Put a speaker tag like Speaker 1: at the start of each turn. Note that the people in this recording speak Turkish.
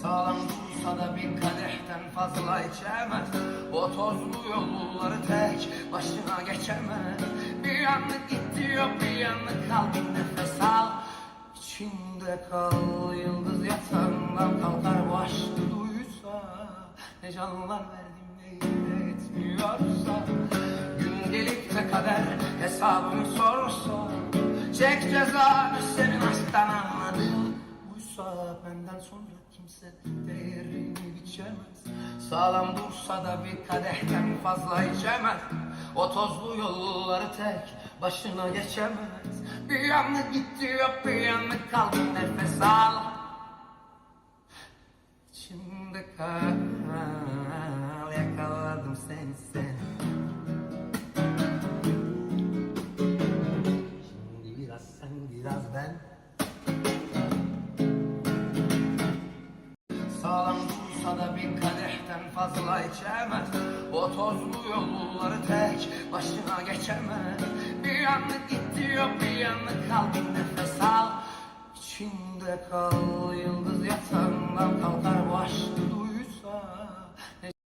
Speaker 1: Sağlam dursa da bir kadehten fazla içemez. O tozlu yolları tek başına geçemez. Bir yanlık git diyor, bir yanlık kal, bir nefes al. İçinde kal, yıldız yatağından kalkar. Bu aşkı duysa, ne canlar verdim ne etmiyorsa. Gün gelip de kader hesabımı sorsa, çek cezanı senin aşktan anladığım buysa. Benden sonra kimse değerini biçemez. Sağlam dursa da bir kadehten fazla içemez. O tozlu yolları tek başına geçemez. Bir yanlık gitti yok, bir yanlık kaldı, nefes al. İçimde kal, yakaladım seni. Şimdi biraz sen, biraz ben. Sağlam dursa da bir kadehten fazla içemez. O tozlu yolları tek başına geçemez. Bir yanlık gitti yok, bir yanlık kal, bir nefes al. İçinde kal, yıldız yatağından kal.